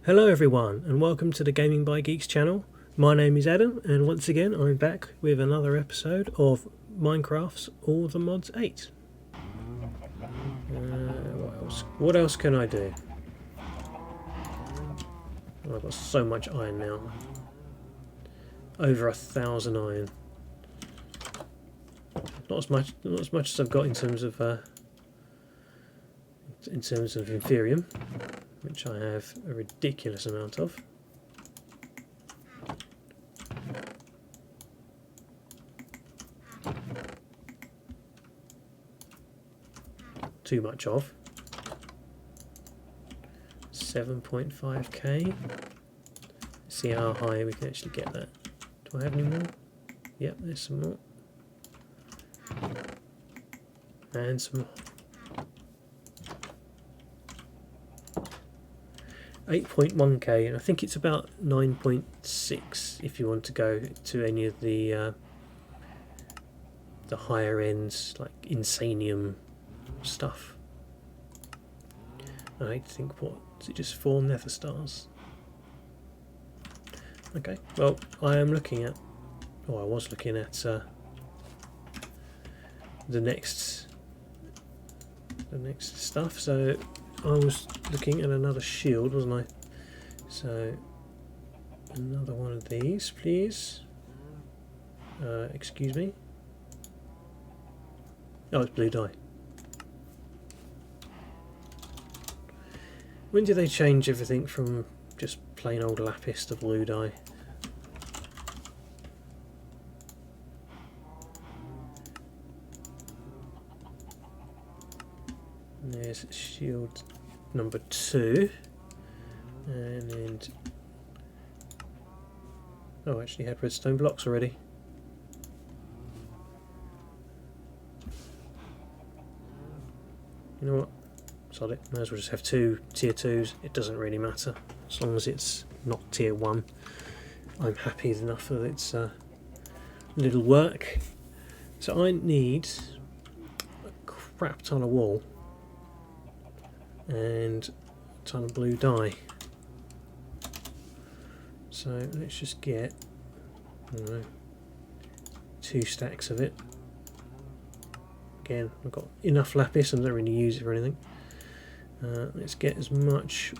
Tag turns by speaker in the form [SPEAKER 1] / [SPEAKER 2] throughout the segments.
[SPEAKER 1] Hello everyone and welcome to the Gaming by Geeks channel. My name is Adam and once again I'm back with another episode of Minecraft's All the Mods 8. What else can I do? Oh, I've got so much iron now. Over 1,000 iron. Not as much as I've got in terms of Inferium, which I have a ridiculous amount of. Too much of. 7.5k. See how high we can actually get that. Do I have any more? Yep, there's some more. And some more. 8.1k, and I think it's about 9.6 if you want to go to any of the higher ends, like Insanium stuff. I hate to think, what is it, just 4 nether stars? Okay, well I am looking at, or I was looking at the next stuff. So I was looking at another shield, wasn't I? So another one of these, please. Excuse me. Oh, it's blue dye. When do they change everything from just plain old lapis to blue dye? There's shield number 2, and oh, I actually had redstone blocks already. You know what? Sod it. May as well just have 2 tier 2s. It doesn't really matter as long as it's not tier 1. I'm happy enough that it's little work. So I need a crap ton of wool and a ton of blue dye. So let's just get, I don't know, 2 stacks of it. Again, I've got enough lapis and don't really use it for anything. Let's get as much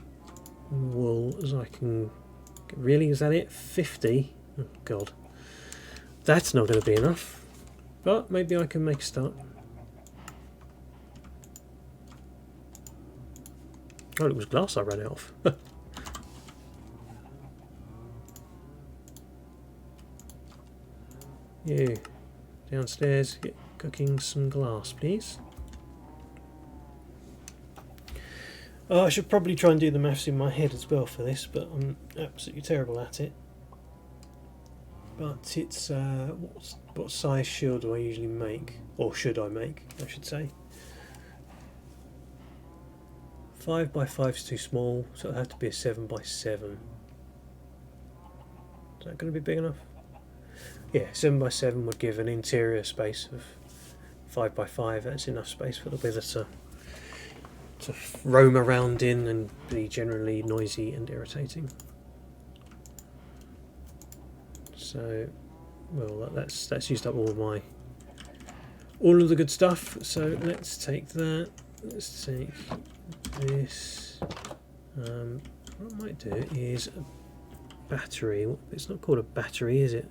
[SPEAKER 1] wool as I can. Really, is that it? 50? Oh god, that's not going to be enough, but maybe I can make a start. Oh, it was glass I ran out of. You, downstairs, get cooking some glass, please. Oh, I should probably try and do the maths in my head as well for this, but I'm absolutely terrible at it. But it's, what size shield do I usually make? Or should I make, I should say. 5 by 5 is too small, so it'll have to be a 7 by 7. Is that going to be big enough? Yeah, 7 by 7 would give an interior space of 5 by 5. That's enough space for the wither to roam around in and be generally noisy and irritating. So, well, that's used up all of the good stuff. So let's take that. Let's take this. What I might do is a battery. It's not called a battery, is it?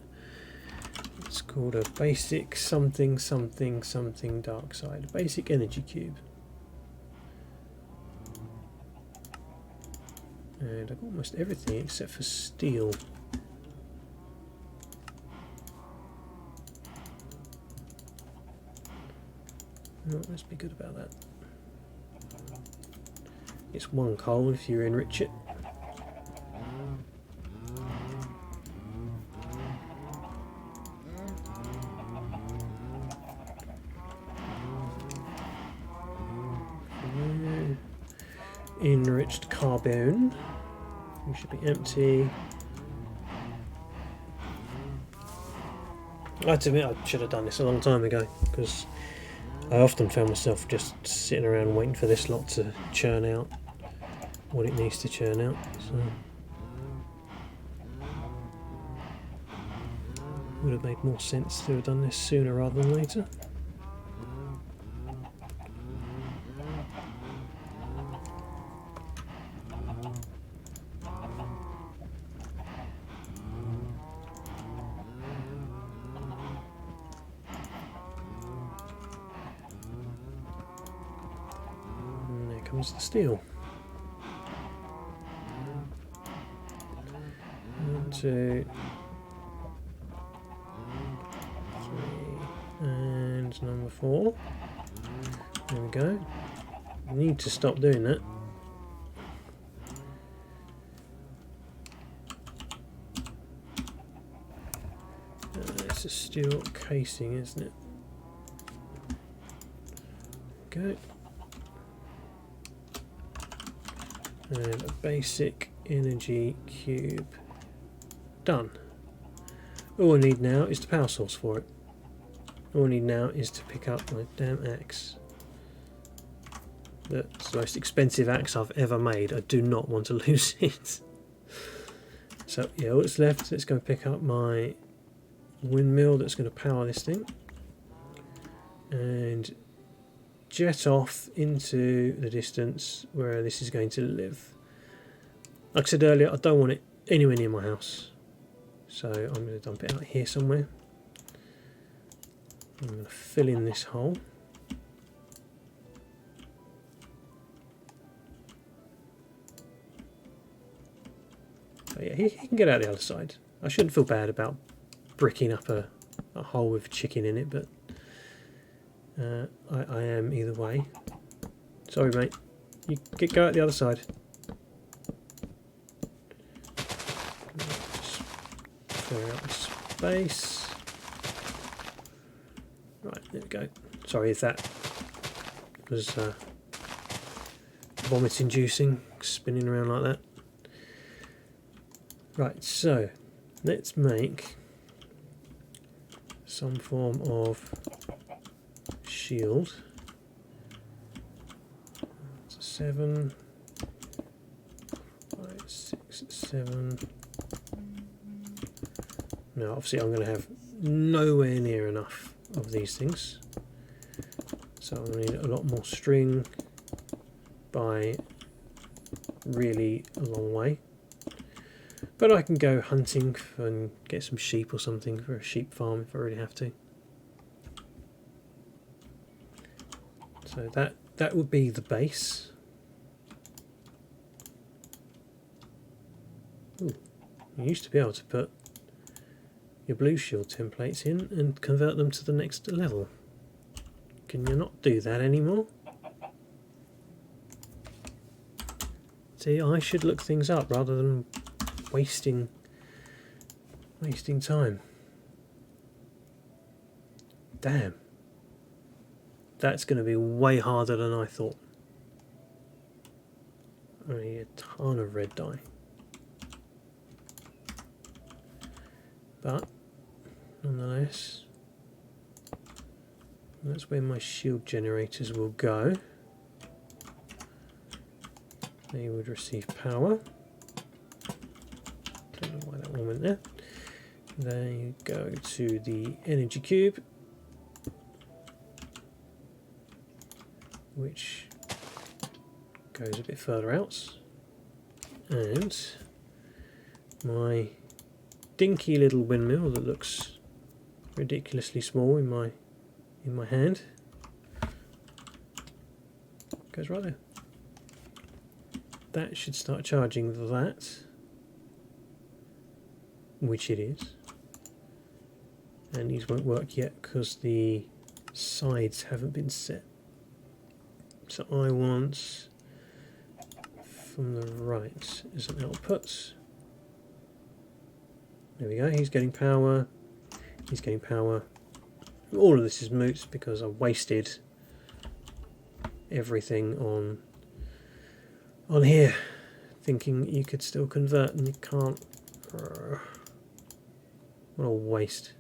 [SPEAKER 1] It's called a basic something something something dark side. Basic energy cube. And I've got almost everything except for steel. Oh, let's be good about that. It's 1 coal if you enrich it. Enriched carbon. We should be empty. I have to admit, I should have done this a long time ago, because I often found myself just sitting around waiting for this lot to churn out. what it needs to churn out. So would have made more sense to have done this sooner rather than later. And there comes the steel. 1, 2, 3, and number 4. There we go. I need to stop doing that. It's a steel casing, isn't it? Okay. And a basic energy cube. Done. All I need now is the power source for it. All I need now is to pick up my damn axe. That's the most expensive axe I've ever made. I do not want to lose it. So yeah, all that's left, let's go pick up my windmill that's going to power this thing. And jet off into the distance where this is going to live. Like I said earlier, I don't want it anywhere near my house. So I'm going to dump it out here somewhere. I'm going to fill in this hole. So yeah, he can get out the other side. I shouldn't feel bad about bricking up a hole with chicken in it, but I am either way. Sorry mate, you go out the other side. Just clear out the space. Right, there we go. Sorry if that was vomit inducing, spinning around like that. Right, so let's make some form of shield. That's a 7, 5, 6, 7. Now obviously I'm going to have nowhere near enough of these things, so I'm going to need a lot more string by really a long way. But I can go hunting and get some sheep or something for a sheep farm if I really have to. So that would be the base. Ooh, you used to be able to put your blue shield templates in and convert them to the next level. Can you not do that anymore? See, I should look things up rather than wasting time. Damn. That's going to be way harder than I thought. I need a ton of red dye. But, nonetheless, that's where my shield generators will go. They would receive power. Don't know why that one went there. They go to the energy cube, which goes a bit further out, and my dinky little windmill that looks ridiculously small in my hand goes right there. That should start charging that, which it is, and these won't work yet because the sides haven't been set. So I want from the right as an output. There we go, he's getting power, he's getting power. All of this is moot because I wasted everything on here, thinking you could still convert and you can't. What a waste.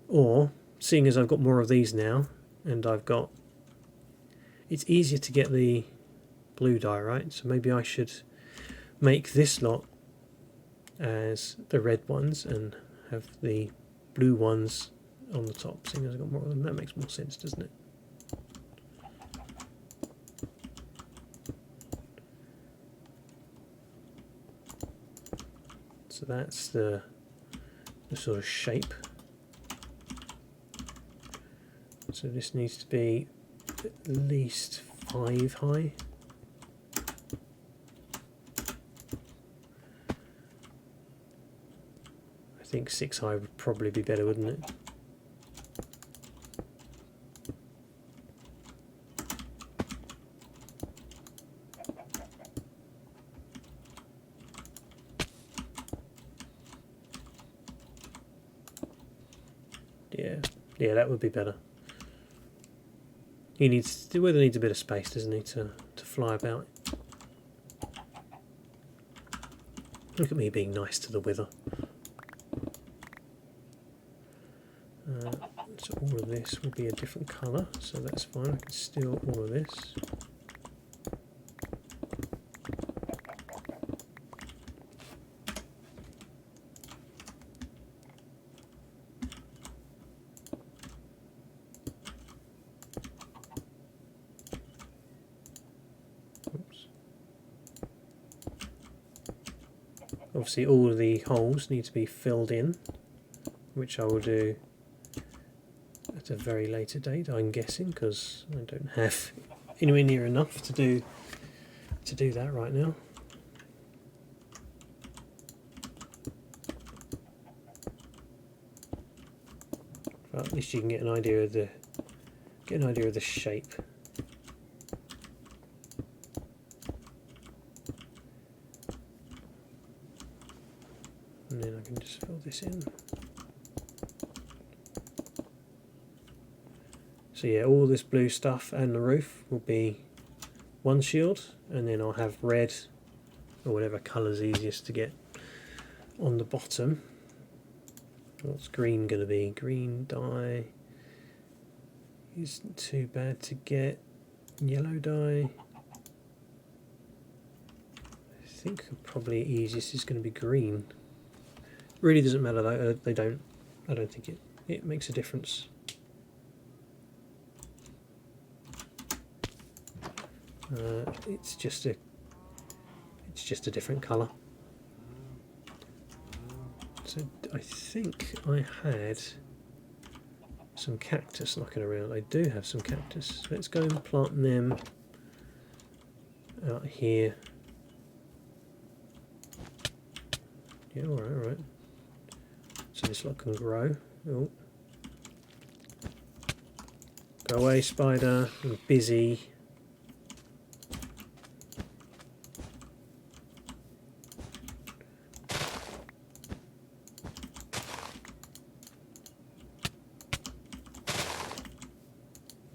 [SPEAKER 1] Or, seeing as I've got more of these now, and I've got, it's easier to get the blue dye, right? So maybe I should make this lot as the red ones and have the blue ones on the top, seeing as I've got more of them. That makes more sense, doesn't it? So that's the sort of shape. So this needs to be at least 5 high. I think 6 high would probably be better, wouldn't it? Yeah, that would be better. The weather needs a bit of space, doesn't he, to fly about. Look at me being nice to the weather. So all of this will be a different colour, so that's fine. I can steal all of this. Obviously all of the holes need to be filled in, which I will do at a very later date, I'm guessing, because I don't have anywhere near enough to do that right now. But at least you can get an idea of the shape. And then I can just fill this in. So yeah, all this blue stuff and the roof will be one shield, and then I'll have red or whatever colour's easiest to get on the bottom. What's green going to be? Green dye isn't too bad to get. Yellow dye, I think probably easiest is going to be green. Really doesn't matter though. I don't think it makes a difference. It's just a different colour. So I think I had some cactus knocking around. I do have some cactus. Let's go and plant them out here. Yeah, alright. So this lot can grow. Oh. Go away, spider. I'm busy.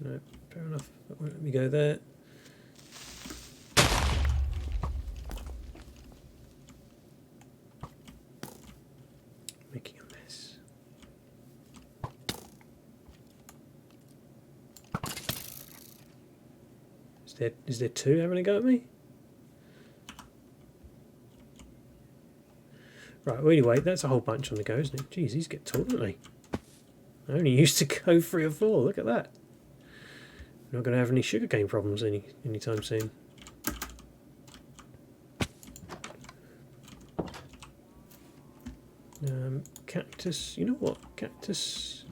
[SPEAKER 1] No, fair enough. That won't let me go there. Making a mess. Is there two having a go at me? Right, well anyway, that's a whole bunch on the go, isn't it? Jeez, these get tall, don't they? I only used to go 3 or 4, look at that. Not going to have any sugarcane problems anytime soon. Cactus, you know what? Cactus,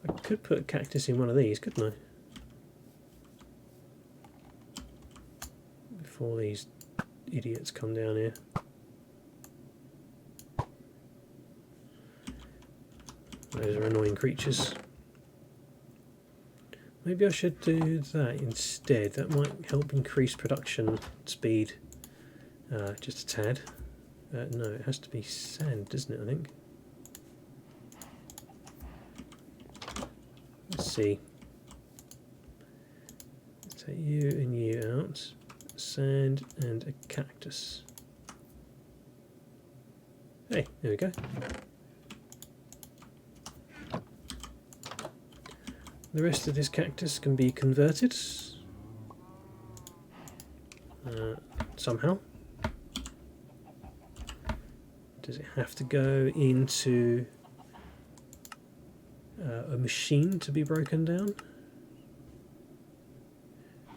[SPEAKER 1] I could put a cactus in one of these, couldn't I? Before these idiots come down here. Those are annoying creatures. Maybe I should do that instead. That might help increase production speed just a tad. No, it has to be sand, doesn't it, I think? Let's see. Let's take you and you out. Sand and a cactus. Hey, there we go. The rest of this cactus can be converted. somehow. Does it have to go into a machine to be broken down?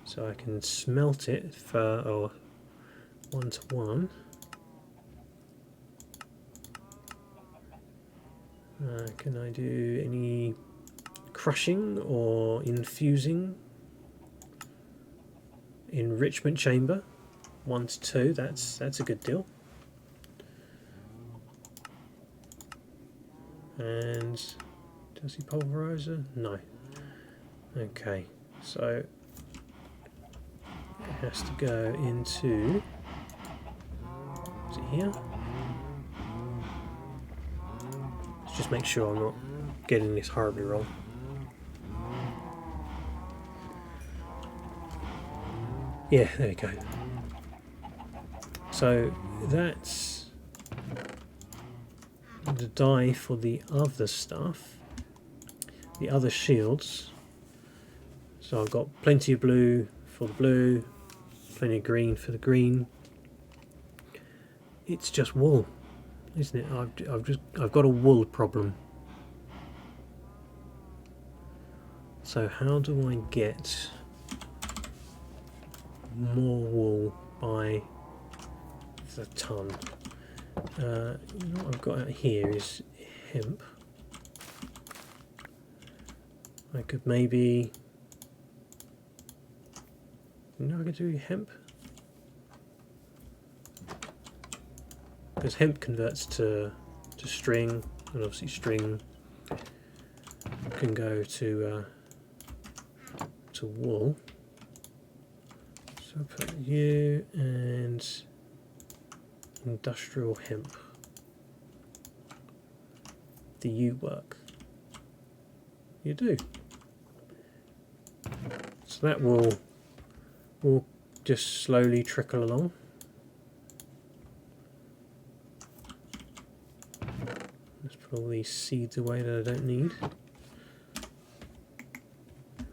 [SPEAKER 1] So I can smelt it for 1-to-1. Can I do any crushing or infusing? Enrichment chamber, 1-to-2. That's a good deal. And does he pulverizer? No. Okay, so it has to go into. Is it here? Let's just make sure I'm not getting this horribly wrong. Yeah, there we go. So that's the dye for the other stuff, the other shields. So I've got plenty of blue for the blue, plenty of green for the green. It's just wool, isn't it? I've got a wool problem. So how do I get more wool by the ton? What I've got out here is hemp. I could maybe. I could do hemp. Because hemp converts to string, and obviously string can go to wool. So I'll put you and industrial hemp. Do you work? You do. So that will just slowly trickle along. Let's put all these seeds away that I don't need.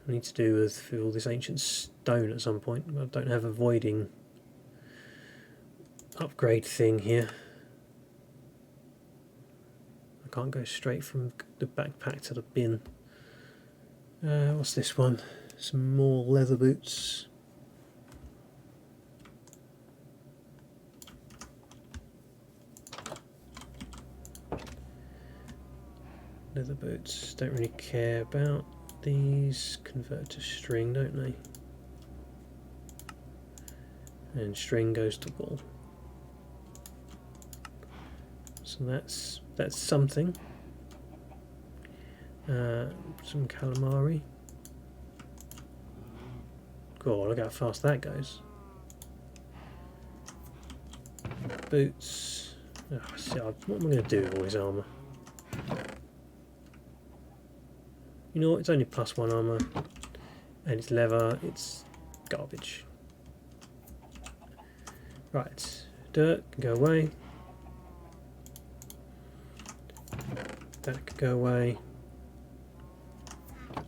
[SPEAKER 1] I need to do with all this ancient stone at some point. I don't have a voiding upgrade thing here. I can't go straight from the backpack to the bin. What's this one? Some more leather boots. Leather boots, don't really care about these. Convert to string, don't they? And string goes to wool. So that's something. Some calamari. God, look how fast that goes. Boots. Oh, see, what am I going to do with all his armour? You know what, it's only +1 armour, and it's leather, it's garbage. Right, dirt can go away. That can go away. I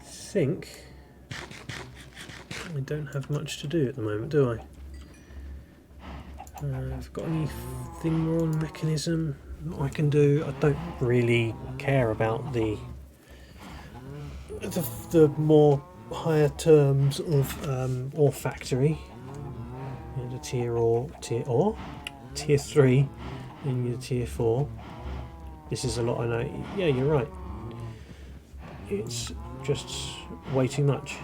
[SPEAKER 1] think I don't have much to do at the moment, do I? I've got anything more on mechanism that I can do. I don't really care about the more higher terms of ore factory. And a tier 3 and your tier 4. This is a lot, I know. Yeah, you're right. It's just way too much.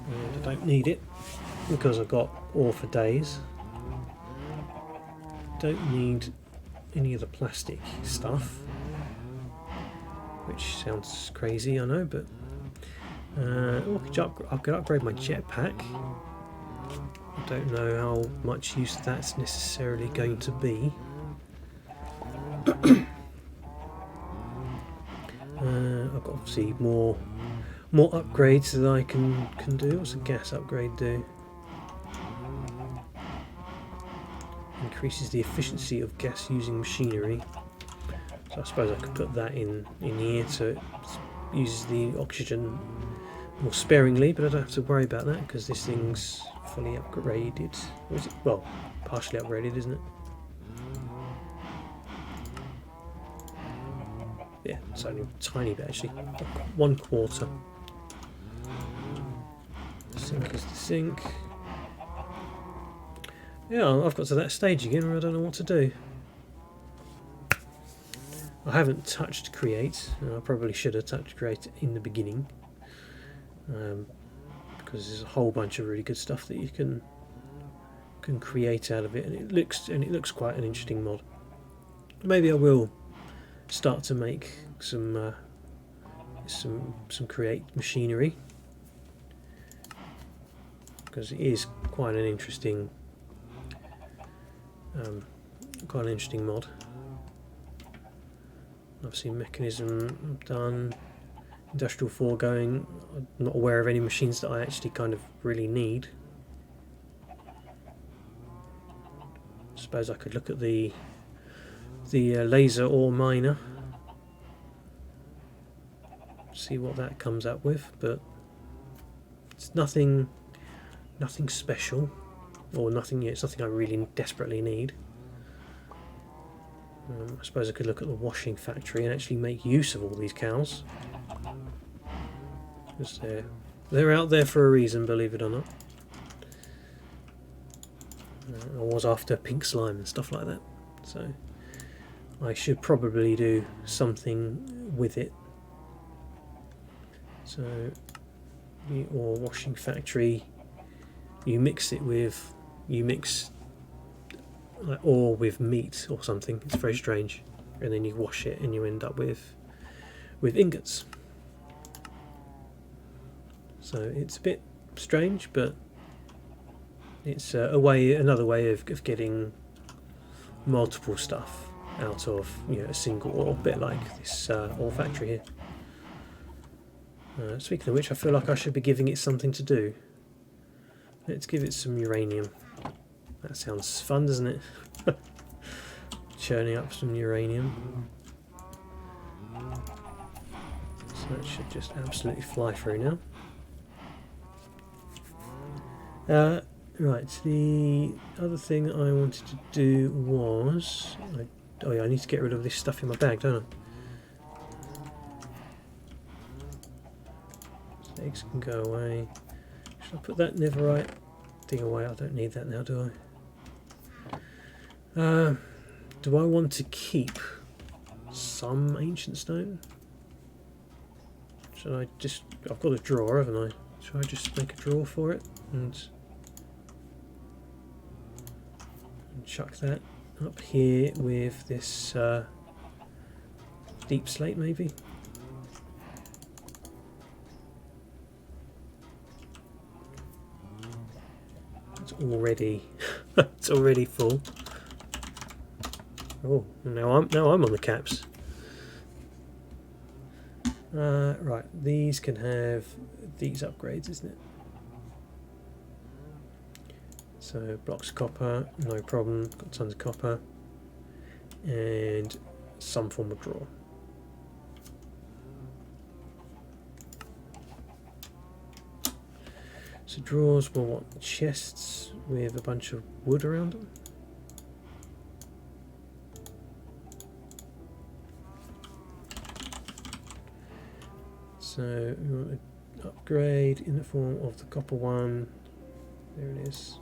[SPEAKER 1] And I don't need it because I've got ore for days. Don't need any of the plastic stuff, which sounds crazy, I know, but I could upgrade my jetpack. I don't know how much use that's necessarily going to be. I've got obviously more upgrades that I can do. What's a gas upgrade do? Increases the efficiency of gas using machinery. So I suppose I could put that in here so it uses the oxygen more sparingly, but I don't have to worry about that because this thing's fully upgraded. Or is it? Well, partially upgraded, isn't it? Yeah, it's only a tiny bit actually. 1/4. Sink is the sink. Yeah, I've got to that stage again where I don't know what to do. I haven't touched create. I probably should have touched create in the beginning, because there's a whole bunch of really good stuff that you can create out of it, and it looks quite an interesting mod. Maybe I will start to make some create machinery, because it is quite an interesting mod. Obviously mechanism done, industrial foregoing. I'm not aware of any machines that I actually kind of really need. I suppose I could look at the laser ore miner, see what that comes up with, but it's nothing special, or nothing. It's nothing I really desperately need. I suppose I could look at the washing factory and actually make use of all these cows, because they're out there for a reason, believe it or not. I was after pink slime and stuff like that, so I should probably do something with it. So the ore washing factory, you mix like ore with meat or something. It's very strange, and then you wash it and you end up with ingots. So it's a bit strange, but it's another way of getting multiple stuff out of a single ore, bit like this ore factory here. Speaking of which, I feel like I should be giving it something to do. Let's give it some uranium. That sounds fun, doesn't it? Churning up some uranium. So that should just absolutely fly through now. Right, the other thing I wanted to do was... I need to get rid of this stuff in my bag, don't I? So eggs can go away. Should I put that netherite thing away? I don't need that now, do I? Do I want to keep some ancient stone? Should I just... I've got a drawer, haven't I? Should I just make a drawer for it and chuck that up here with this deep slate maybe? It's already full. Oh, now I'm on the caps. Right, these can have these upgrades, isn't it? So blocks of copper, no problem. Got tons of copper, and some form of drawer. So drawers will want chests with a bunch of wood around them. So we want to upgrade in the form of the copper one. There it is.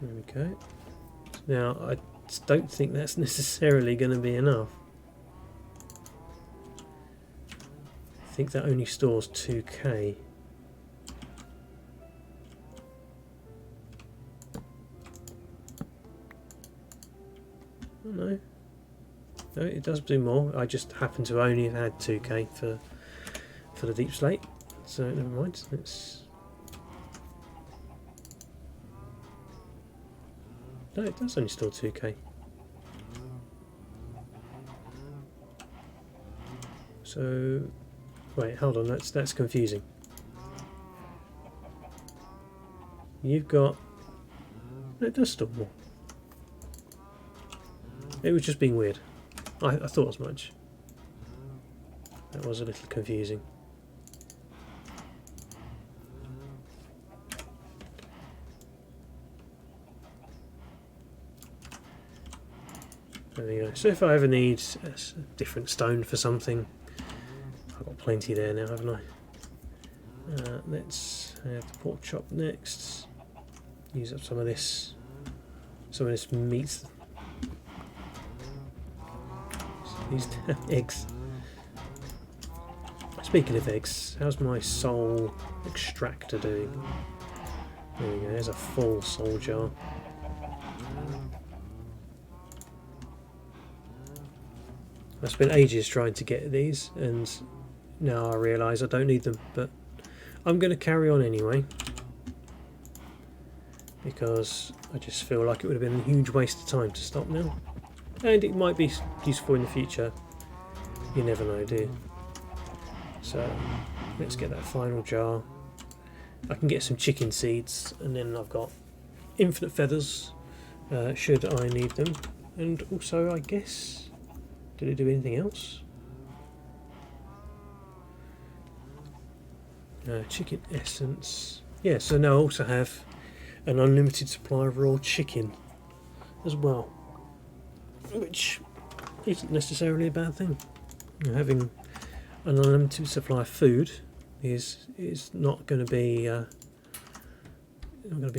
[SPEAKER 1] There we go. Now I don't think that's necessarily going to be enough. I think that only stores 2k. Oh, no, it does do more. I just happen to only have had 2k for the deep slate, so never mind. No, it does only store 2k. So wait, hold on. That's confusing. You've got... It does store more. It was just being weird. I thought as much. That was a little confusing. There we go. So if I ever need a different stone for something, I've got plenty there now, haven't I? Let's have the pork chop next. Use up some of this meat. These eggs. Speaking of eggs, how's my soul extractor doing? There we go, there's a full soul jar. I spent ages trying to get these, and now I realise I don't need them, but I'm going to carry on anyway, because I just feel like it would have been a huge waste of time to stop now. And it might be useful in the future. You never know, do you? So let's get that final jar. I can get some chicken seeds, and then I've got infinite feathers should I need them. And also, I guess, did it do anything else? Chicken essence. Yeah, so now I also have an unlimited supply of raw chicken as well, which isn't necessarily a bad thing. Having an unlimited supply of food is not going to be a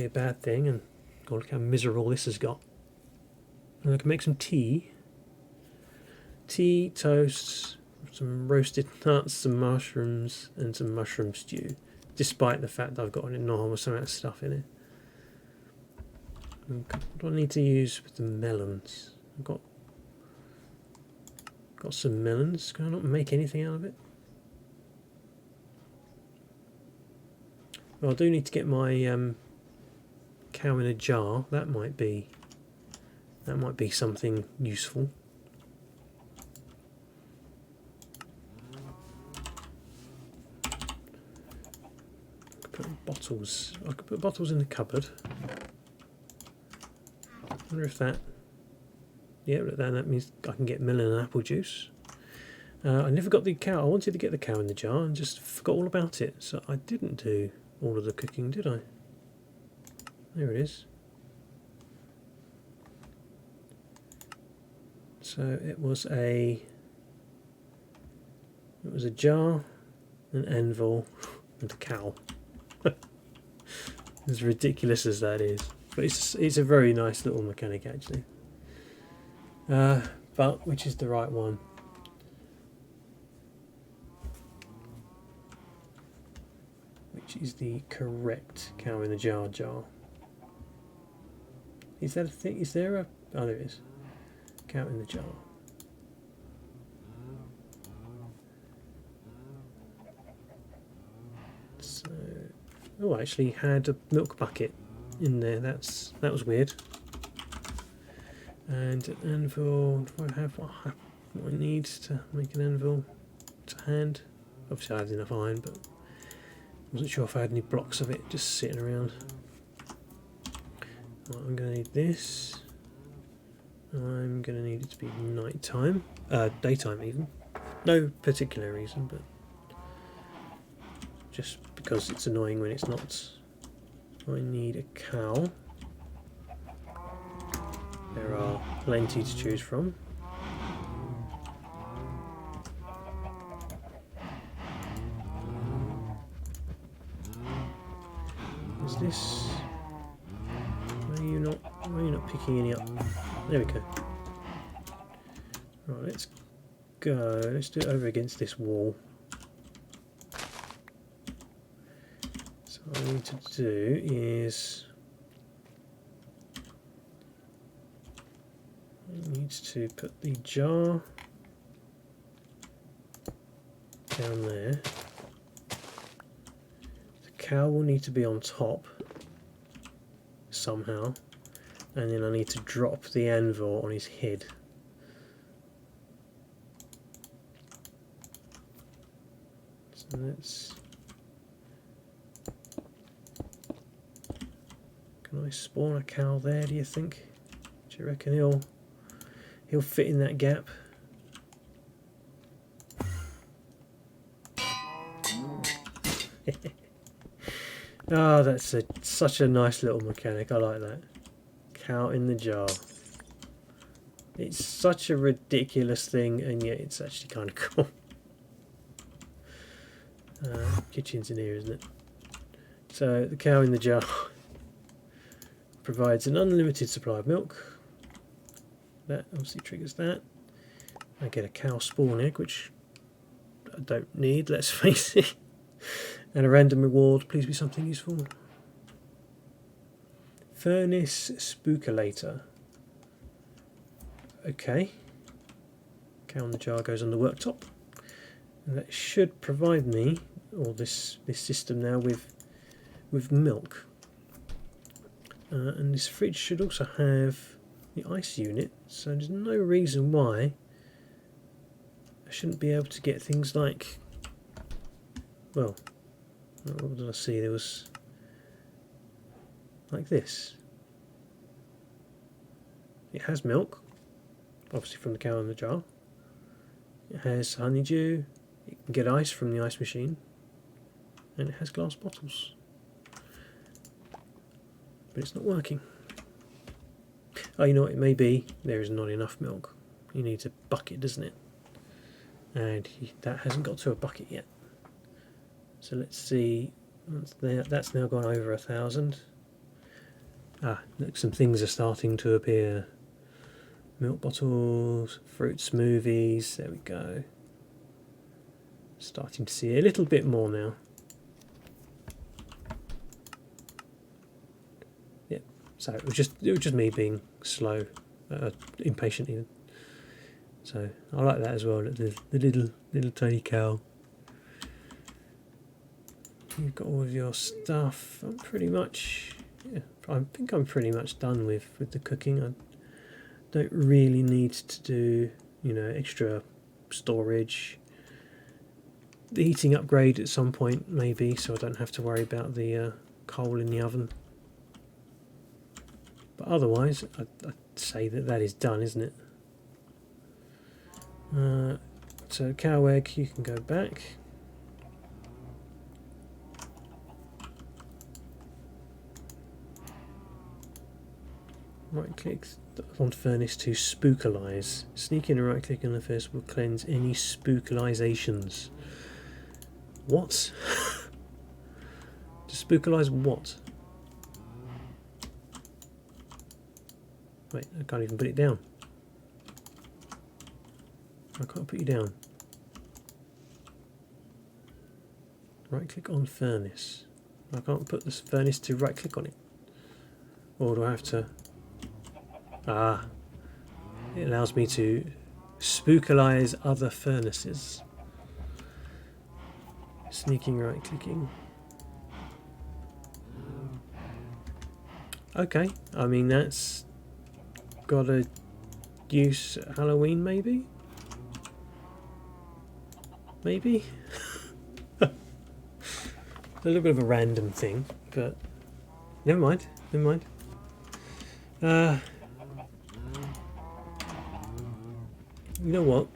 [SPEAKER 1] bad thing. And God, look how miserable this has got. And I can make some tea, toasts, some roasted nuts, some mushrooms, and some mushroom stew. Despite the fact that I've got an enormous amount of stuff in it. What do I need to use with the melons? I've got some melons. Can I not make anything out of it? Well, I do need to get my cow in a jar. That might be something useful. Bottles. I could put bottles in the cupboard. I wonder if that. Yeah, that means I can get melon and apple juice. I never got the cow. I wanted to get the cow in the jar and just forgot all about it. So I didn't do all of the cooking, did I? There it is. So it was a jar, an anvil, and a cow. As ridiculous as that is, but it's a very nice little mechanic actually. But which is the right one? Which is the correct cow in the jar? Is that a thing? Is there a? Oh, there is. Cow in the jar. So, oh, I actually had a milk bucket in there. That was weird. And an anvil. Do I have what I need to make an anvil to hand? Obviously, I had enough iron, but wasn't sure if I had any blocks of it just sitting around. Right, I'm going to need this. I'm going to need it to be night time, daytime even. No particular reason, but just because it's annoying when it's not. I need a cow. There are plenty to choose from. Is this? Why are you not picking any up? There we go. Right, let's go. Let's do it over against this wall. So what I need to do is I need to put the jar down there. The cow will need to be on top somehow, and then I need to drop the anvil on his head. So let's. Can I spawn a cow there, do you think? Do you reckon he'll fit in that gap? Oh, that's such a nice little mechanic. I like that. Cow in the jar. It's such a ridiculous thing, and yet it's actually kind of cool. Kitchen's in here, isn't it? So the cow in the jar provides an unlimited supply of milk. That obviously triggers that. I get a cow spawn egg, which I don't need, let's face it. And a random reward, please be something useful. Furnace spookulator. Okay. Cow in the jar goes on the worktop. And that should provide me, or this system now, with milk. And this fridge should also have the ice unit, so there's no reason why I shouldn't be able to get things like, well, what did I see? There was like this. It has milk, obviously from the cow in the jar. It has honeydew. You can get ice from the ice machine, and it has glass bottles. But it's not working. Oh, you know what it may be? There is not enough milk. You need a bucket, doesn't it? And that hasn't got to a bucket yet. So let's see. That's now gone over 1,000. Ah, look, some things are starting to appear. Milk bottles, fruit smoothies. There we go. Starting to see a little bit more now. Yeah. So it was just me being slow, impatient even. So I like that as well. The little tiny cow. You've got all of your stuff. I'm pretty much, yeah, I think I'm pretty much done with the cooking. I don't really need to do, you know, extra storage. The heating upgrade at some point maybe, so I don't have to worry about the coal in the oven. But otherwise, I'd say that is done, isn't it? So cow egg, you can go back. Right click on furnace to spookalize. Sneak in and right click on the furnace will cleanse any spookalizations. What? To spookalize what? Wait, I can't even put it down. I can't put you down. Right click on furnace. I can't put this furnace to right click on it. Or do I have to? Ah, it allows me to spookalize other furnaces. Sneaking right clicking. Okay, I mean that's got a use at Halloween maybe? Maybe? A little bit of a random thing, but never mind, never mind. You know what?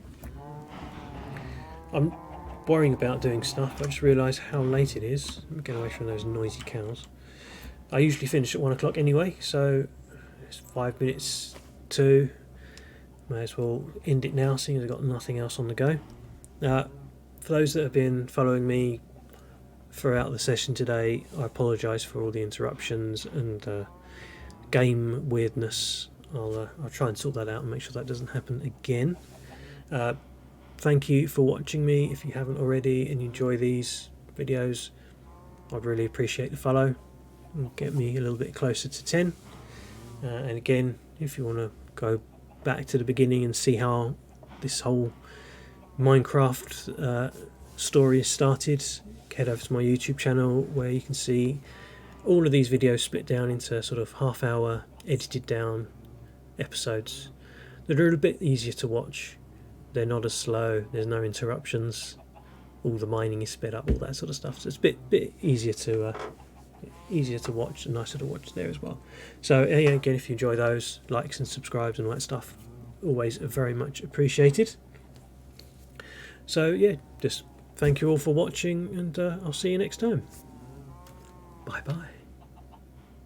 [SPEAKER 1] I'm worrying about doing stuff. I just realised how late it is. Let me get away from those noisy cows. I usually finish at 1 o'clock anyway, so it's 5 minutes to. May as well end it now, seeing as I've got nothing else on the go. For those that have been following me throughout the session today, I apologise for all the interruptions and game weirdness. I'll try and sort that out and make sure that doesn't happen again. Thank you for watching me. If you haven't already and you enjoy these videos, I'd really appreciate the follow and get me a little bit closer to 10. And again, if you want to go back to the beginning and see how this whole Minecraft story is started, head over to my YouTube channel where you can see all of these videos split down into sort of half-hour edited down episodes that are a bit easier to watch. They're not as slow, there's no interruptions, all the mining is sped up, all that sort of stuff, so it's a bit easier to easier to watch and nicer to watch there as well. So yeah, again, if you enjoy those, likes and subscribes and all that stuff, always very much appreciated. So yeah, just thank you all for watching, and I'll see you next time. Bye bye.